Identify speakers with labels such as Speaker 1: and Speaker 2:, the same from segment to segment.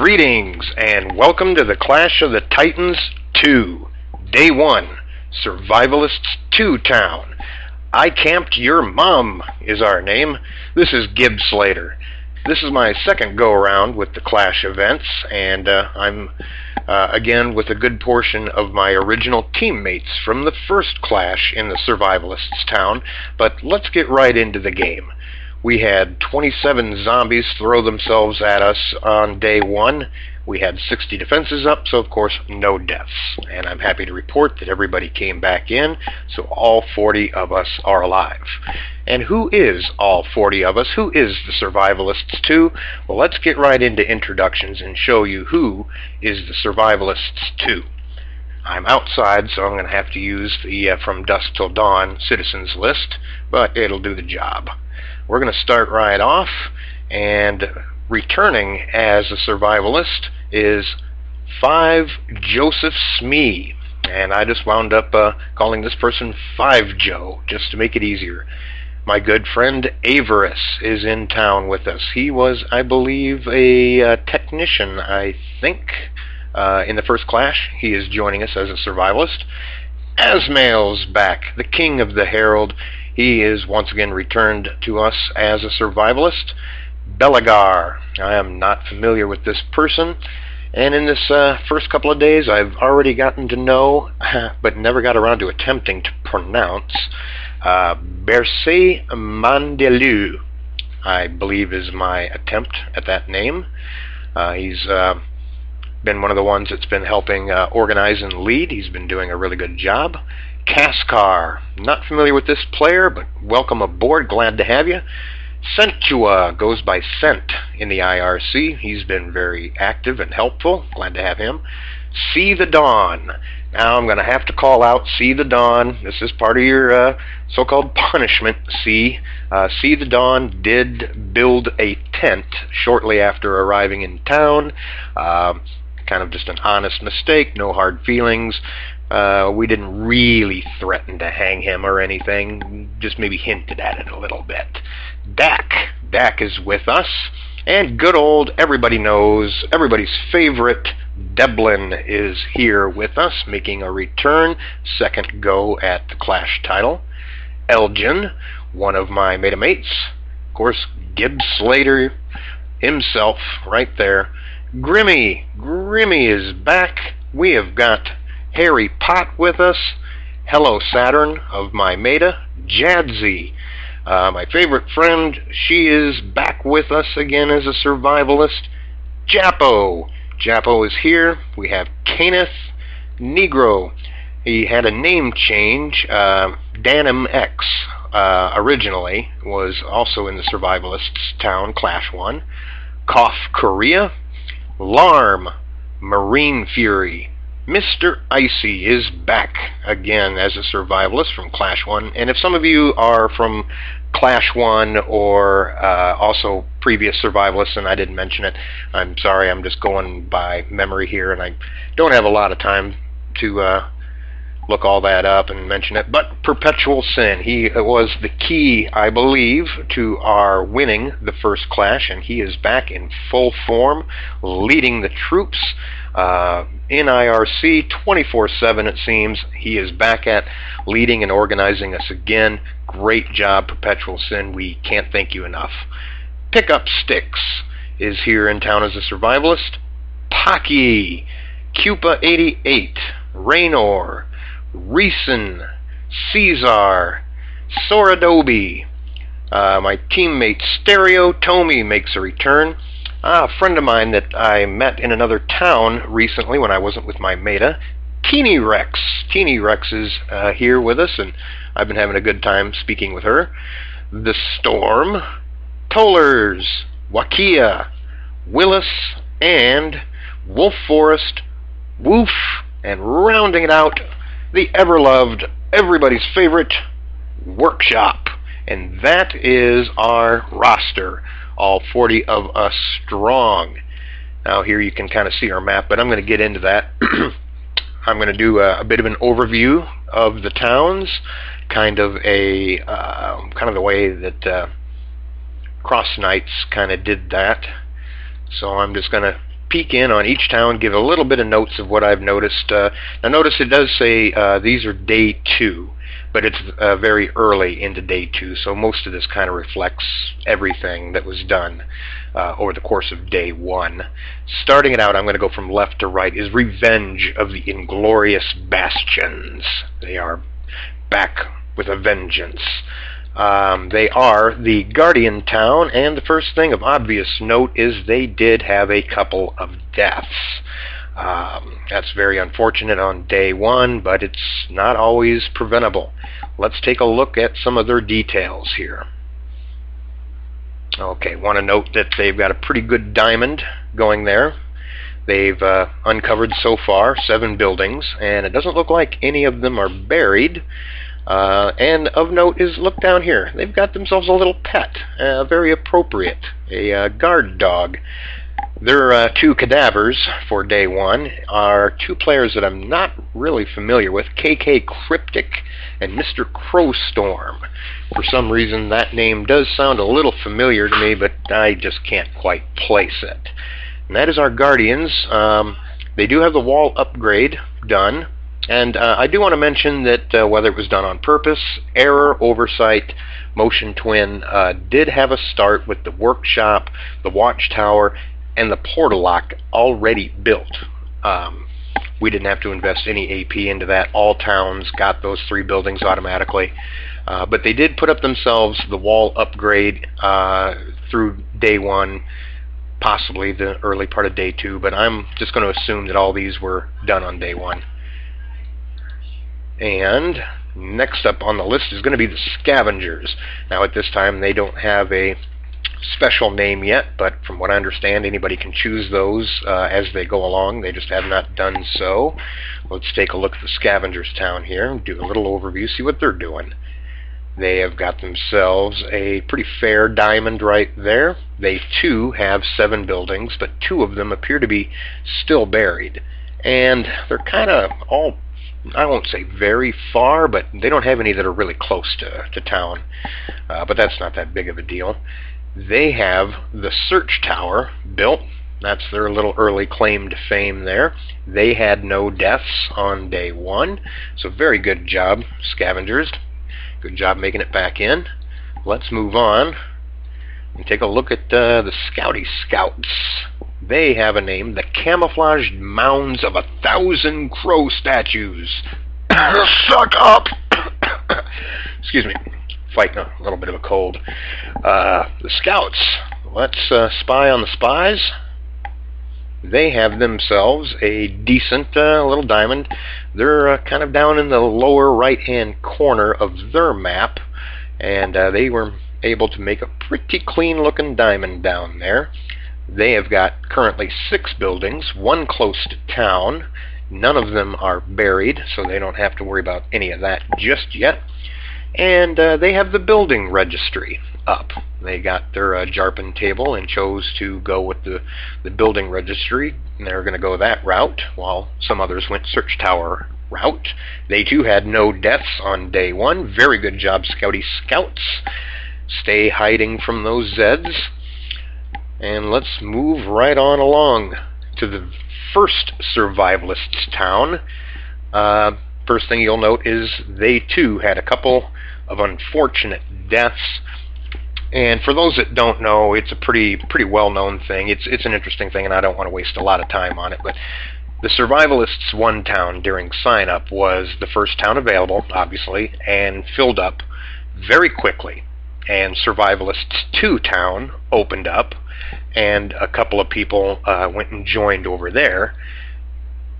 Speaker 1: Greetings and welcome to the Clash of the Titans 2, Day 1, Survivalists 2 Town. I Camped Your Mom is our name. This is Gibb Slater. This is my second go-around with the Clash events, and I'm again with a good portion of my original teammates from the first Clash in the Survivalists town, but let's get right into the game. We had 27 zombies throw themselves at us on day 1. We had 60 defenses up, so of course no deaths. And I'm happy to report that everybody came back in, so all 40 of us are alive. And who is all 40 of us? Who is the Survivalists 2? Well, let's get right into introductions and show you who is the Survivalists 2. I'm outside, so I'm going to have to use the From Dusk Till Dawn citizens list, but it'll do the job. We're going to start right off, and returning as a survivalist is 5 Joseph Smee, and I just wound up calling this person 5 Joe, just to make it easier. My good friend Avarice is in town with us. He was, I believe, a technician, I think, in the first Clash. He is joining us as a survivalist. Asmael's back, the king of the Herald. He is once again returned to us as a survivalist. Belagar, I am not familiar with this person, and in this first couple of days I've already gotten to know, but never got around to attempting to pronounce, Bercé Mandelu, I believe is my attempt at that name. He's been one of the ones that's been helping organize and lead. He's been doing a really good job. Kaskar, not familiar with this player, but welcome aboard, glad to have you. Sentua goes by Scent in the IRC. He's been very active and helpful, glad to have him. See the Dawn. Now I'm going to have to call out See the Dawn. This is part of your so-called punishment, See. See the Dawn did build a tent shortly after arriving in town. Kind of just an honest mistake, no hard feelings. We didn't really threaten to hang him or anything, just maybe hinted at it a little bit. Dak is with us, and good old, everybody knows, everybody's favorite Deblin is here with us, making a return, second go at the Clash title. Elgin, one of my metamates, of course, Gibb Slater himself, right there. Grimmy is back. We have got Harry Pot with us. Hello Saturn of my meta. Jadzi, my favorite friend, she is back with us again as a survivalist. Japo is here. We have Kenneth Negro. He had a name change. Danim X originally was also in the Survivalists town, Clash 1. Cough Korea. Larm, Marine Fury. Mr. Icy is back again as a survivalist from Clash 1. And if some of you are from Clash 1 or also previous survivalists and I didn't mention it, I'm sorry, I'm just going by memory here and I don't have a lot of time to look all that up and mention it. But Perpetual Sin, he was the key, I believe, to our winning the first Clash, and he is back in full form, leading the troops in IRC 24/7 it seems. He is back at leading and organizing us again. Great job, Perpetual Sin. We can't thank you enough. Pickup Sticks is here in town as a survivalist. Pocky, Cupa 88, Raynor, Reeson, Caesar, Soradobi. My teammate Stereo Tomy makes a return. A friend of mine that I met in another town recently when I wasn't with my meta, Teeny Rex. Teeny Rex is here with us, and I've been having a good time speaking with her. The Storm, Tollers, Wakia, Willis, and Wolf Forest, Woof, and rounding it out, the ever-loved, everybody's favorite, Workshop. And that is our roster, all 40 of us strong. Now here you can kind of see our map, but I'm going to get into that. I'm going to do a bit of an overview of the towns, kind of the way that Cross Knights kind of did that. So I'm just going to peek in on each town, give a little bit of notes of what I've noticed. Now notice it does say these are day 2, but it's very early into day 2, so most of this kind of reflects everything that was done over the course of day 1. Starting it out, I'm going to go from left to right, is Revenge of the Inglorious Bastions. They are back with a vengeance. They are the Guardian town, and the first thing of obvious note is they did have a couple of deaths. That's very unfortunate on day 1, but it's not always preventable. Let's take a look at some of their details here. Okay, want to note that they've got a pretty good diamond going there. They've uncovered so far 7 buildings, and it doesn't look like any of them are buried. And of note is, look down here, they've got themselves a little pet, very appropriate, a guard dog. Their 2 cadavers for day 1 are 2 players that I'm not really familiar with, KK Cryptic and Mr. Crowstorm. For some reason that name does sound a little familiar to me, but I just can't quite place it. And that is our Guardians. They do have the wall upgrade done. And I do want to mention that whether it was done on purpose, error, oversight, Motion Twin did have a start with the workshop, the watchtower, and the portal lock already built. We didn't have to invest any AP into that. All towns got those 3 buildings automatically. But they did put up themselves the wall upgrade through day 1, possibly the early part of day 2, but I'm just going to assume that all these were done on day 1. And next up on the list is going to be the Scavengers. Now at this time they don't have a special name yet, but from what I understand anybody can choose those as they go along. They just have not done so. Let's take a look at the Scavengers town here, do a little overview, see what they're doing. They have got themselves a pretty fair diamond right there. They too have 7 buildings, but 2 of them appear to be still buried. And they're kind of all, I won't say very far, but they don't have any that are really close to town. But that's not that big of a deal. They have the Search Tower built. That's their little early claim to fame there. They had no deaths on day 1, so very good job, Scavengers. Good job making it back in. Let's move on and take a look at the Scouty Scouts. They have a name, the Camouflaged Mounds of 1,000 Crow Statues. Suck up! Excuse me, fighting a little bit of a cold. The Scouts, let's spy on the spies. They have themselves a decent little diamond. They're kind of down in the lower right-hand corner of their map, and they were able to make a pretty clean-looking diamond down there. They have got currently 6 buildings, 1 close to town. None of them are buried, so they don't have to worry about any of that just yet. And they have the building registry up. They got their Jarpin table and chose to go with the building registry, and they're going to go that route, while some others went Search Tower route. They too had no deaths on day 1. Very good job, Scouty Scouts. Stay hiding from those Zeds. And let's move right on along to the first Survivalists town. First thing you'll note is they too had a couple of unfortunate deaths. And for those that don't know, it's a pretty well-known thing. It's an interesting thing, and I don't want to waste a lot of time on it. But the Survivalists 1 town during sign-up was the first town available, obviously, and filled up very quickly. And Survivalists 2 town opened up, and a couple of people went and joined over there.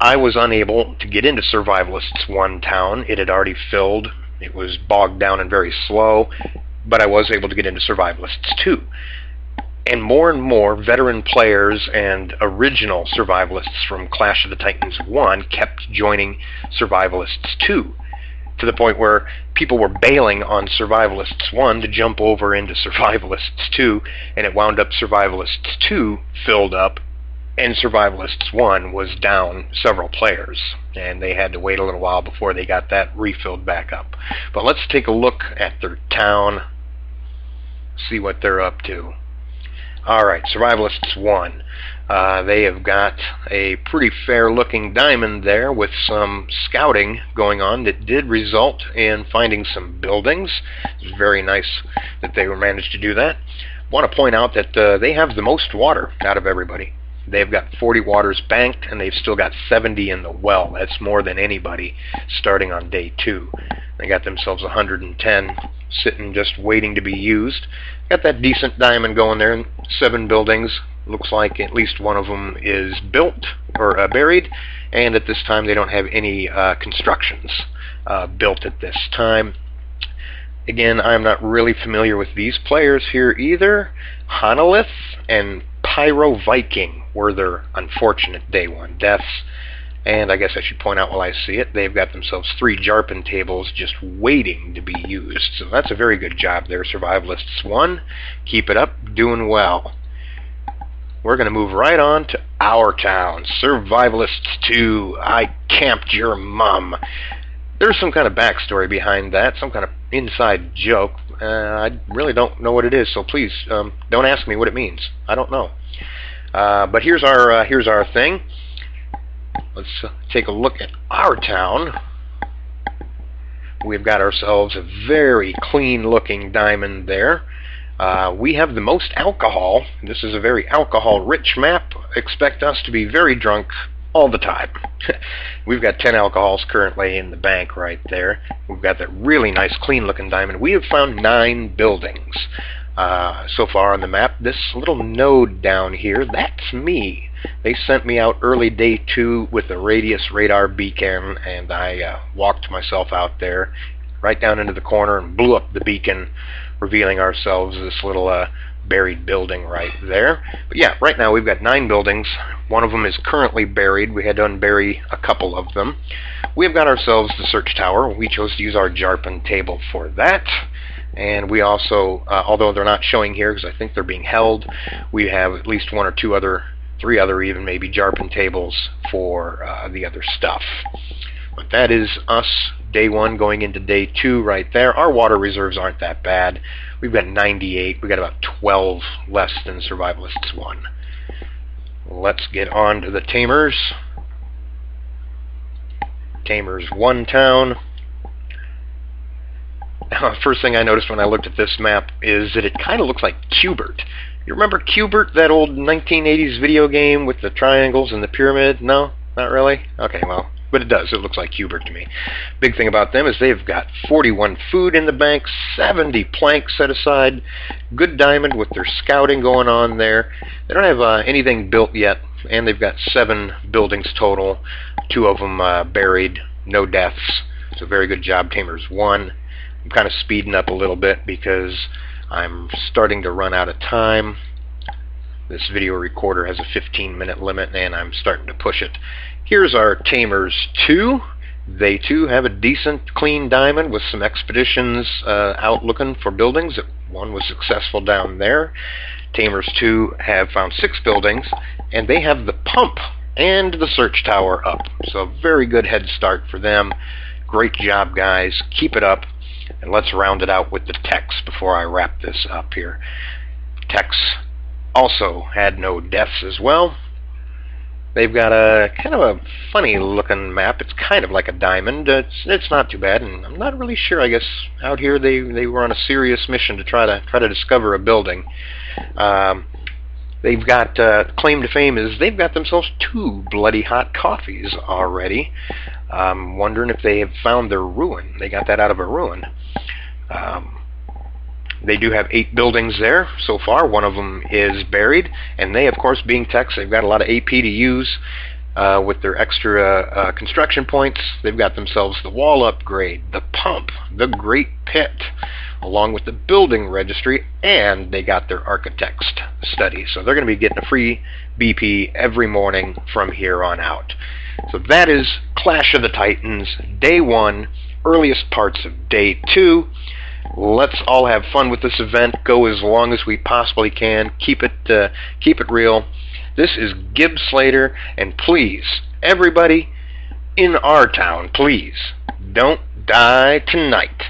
Speaker 1: I was unable to get into Survivalists 1 town. It had already filled. It was bogged down and very slow, but I was able to get into Survivalists 2. And more veteran players and original Survivalists from Clash of the Titans 1 kept joining Survivalists 2, to the point where people were bailing on Survivalists 1 to jump over into Survivalists 2, and it wound up Survivalists 2 filled up, and Survivalists 1 was down several players, and they had to wait a little while before they got that refilled back up. But let's take a look at their town, see what they're up to. Alright, Survivalists 1. They have got a pretty fair looking diamond there with some scouting going on that did result in finding some buildings. It's very nice that they managed to do that. I want to point out that they have the most water out of everybody. They've got 40 waters banked, and they've still got 70 in the well. That's more than anybody starting on day 2. They got themselves 110 sitting just waiting to be used. Got that decent diamond going there, 7 buildings. Looks like at least one of them is built or buried, and at this time they don't have any constructions built at this time. Again, I'm not really familiar with these players here either. Hanalith and Pyro Viking were their unfortunate day 1 deaths. And I guess I should point out while I see it, they've got themselves 3 Jarpin tables just waiting to be used. So that's a very good job there, Survivalists 1. Keep it up, doing well. We're going to move right on to our town, Survivalists 2. I camped your mum. There's some kind of backstory behind that, some kind of inside joke. I really don't know what it is, so please don't ask me what it means. I don't know. But here's our thing. Let's take a look at our town. We've got ourselves a very clean-looking diamond there. We have the most alcohol. This is a very alcohol-rich map. Expect us to be very drunk all the time. We've got 10 alcohols currently in the bank right there. We've got that really nice clean-looking diamond. We have found 9 buildings so far on the map. This little node down here, that's me. They sent me out early day 2 with a radius radar beacon, and I walked myself out there right down into the corner and blew up the beacon, revealing ourselves this little buried building right there. But yeah, right now we've got 9 buildings. One of them is currently buried. We had to unbury a couple of them. We've got ourselves the search tower. We chose to use our Jarpin table for that. And we also, although they're not showing here because I think they're being held, we have at least 1 or 2 other, 3 other even maybe Jarpin tables for the other stuff. But that is us, day 1 going into day 2 right there. Our water reserves aren't that bad. We've got 98. We've got about 12 less than Survivalists 1. Let's get on to the Tamers. Tamers 1 town. Now, the first thing I noticed when I looked at this map is that it kind of looks like Q*bert. You remember Q*bert, that old 1980s video game with the triangles and the pyramid? No? Not really? Okay, well, but it does. It looks like Q*bert to me. Big thing about them is they've got 41 food in the bank, 70 planks set aside, good diamond with their scouting going on there. They don't have anything built yet, and they've got 7 buildings total, 2 of them buried, no deaths. So very good job, Tamers 1. I'm kind of speeding up a little bit because I'm starting to run out of time. This video recorder has a 15-minute limit, and I'm starting to push it. Here's our Tamers 2. They too have a decent, clean diamond with some expeditions out looking for buildings. 1 was successful down there. Tamers 2 have found 6 buildings, and they have the pump and the search tower up. So very good head start for them. Great job, guys. Keep it up. And let's round it out with the techs before I wrap this up here. Techs also had no deaths as well. They've got a kind of a funny looking map. It's kind of like a diamond. It's not too bad, and I'm not really sure. I guess out here they were on a serious mission to try to discover a building. They've got claim to fame is they've got themselves 2 bloody hot coffees already. I'm wondering if they have found their ruin. They got that out of a ruin. They do have 8 buildings there so far. 1 of them is buried, and they, of course, being techs, they've got a lot of AP to use with their extra construction points. They've got themselves the wall upgrade, the pump, the great pit, along with the building registry, and they got their architect's study. So they're going to be getting a free BP every morning from here on out. So that is Clash of the Titans, day 1, earliest parts of day 2. Let's all have fun with this event. Go as long as we possibly can. Keep it real. This is Gibb Slater, and please, everybody in our town, please don't die tonight.